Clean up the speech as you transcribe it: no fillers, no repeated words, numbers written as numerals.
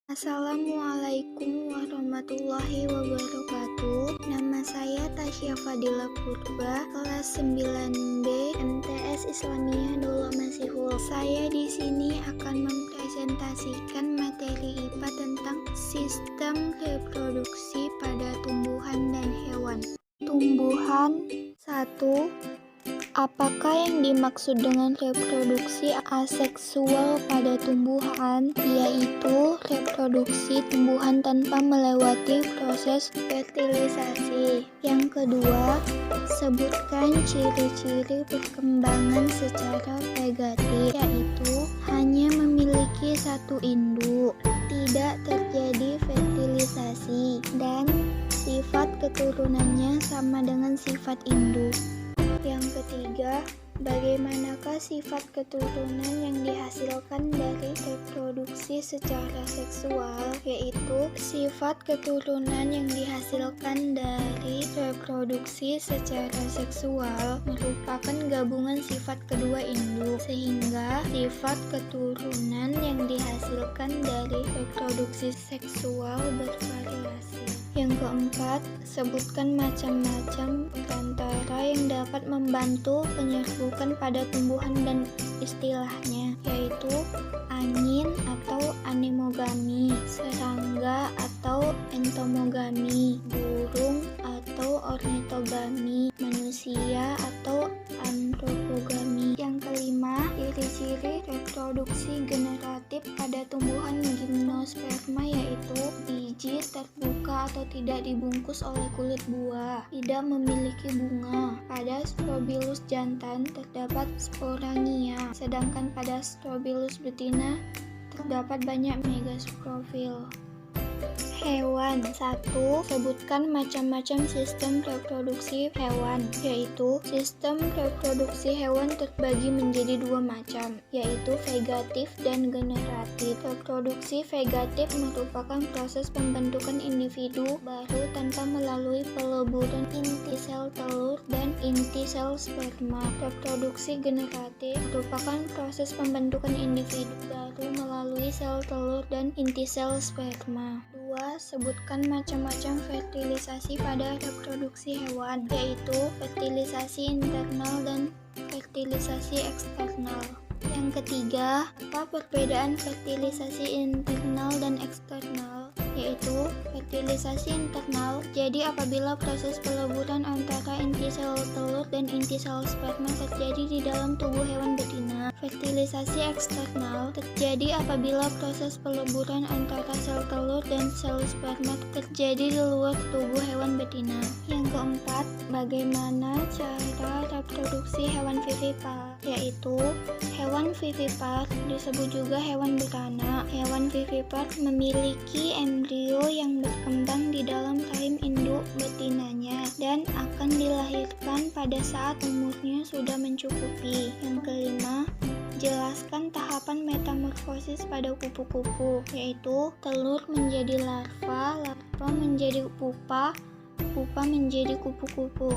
Assalamualaikum warahmatullahi wabarakatuh. Nama saya Tasya Fadila Purba, kelas 9B MTS Islamiyah Dolo Masihul. Saya di sini akan mempresentasikan materi IPA tentang sistem reproduksi pada tumbuhan dan hewan. Tumbuhan 1. Apakah yang dimaksud dengan reproduksi aseksual pada tumbuhan? Yaitu reproduksi tumbuhan tanpa melewati proses fertilisasi. Yang kedua, sebutkan ciri-ciri perkembangan secara vegatif, yaitu hanya memiliki satu induk, tidak terjadi fertilisasi, dan sifat keturunannya sama dengan sifat induk. Yang ketiga, bagaimanakah sifat keturunan yang dihasilkan dari reproduksi secara seksual? Yaitu sifat keturunan yang dihasilkan dari reproduksi secara seksual merupakan gabungan sifat kedua induk, sehingga sifat keturunan yang dihasilkan dari reproduksi seksual bervariasi. Yang keempat, sebutkan macam-macam perantara yang dapat membantu penyerbukan pada tumbuhan dan istilahnya, yaitu angin atau anemogami, serangga atau entomogami, burung atau ornitogami, manusia atau antropogami. Yang kelima, ciri-ciri reproduksi generatif pada tumbuhan gimnosperma, yaitu biji terbuka atau tidak dibungkus oleh kulit buah, tidak memiliki bunga. Pada Strobilus jantan terdapat sporangia, sedangkan pada Strobilus betina terdapat banyak megasporofil. Hewan 1. Sebutkan macam-macam sistem reproduksi hewan, yaitu sistem reproduksi hewan terbagi menjadi dua macam, yaitu vegatif dan generatif. Reproduksi vegatif merupakan proses pembentukan individu baru tanpa melalui peleburan inti sel telur dan inti sel sperma. Reproduksi generatif merupakan proses pembentukan individu baru melalui sel telur dan inti sel sperma. 2. Sebutkan macam-macam fertilisasi pada reproduksi hewan, yaitu fertilisasi internal dan fertilisasi eksternal. Yang ketiga, apa perbedaan fertilisasi internal dan eksternal? Yaitu fertilisasi internal terjadi apabila proses peleburan antara inti sel telur dan inti sel sperma terjadi di dalam tubuh hewan betina. Fertilisasi eksternal terjadi apabila proses peleburan antara sel telur dan sel sperma terjadi di luar tubuh hewan betina. Yang keempat, bagaimana cara reproduksi hewan vivipar? Yaitu hewan vivipar disebut juga hewan beranak. Hewan vivipar memiliki embrio yang berkembang di dalam rahim induk betinanya dan akan dilahirkan pada saat umurnya sudah mencukupi. Yang kelima, jelaskan tahapan metamorfosis pada kupu-kupu, yaitu telur menjadi larva, larva menjadi pupa, pupa menjadi kupu-kupu.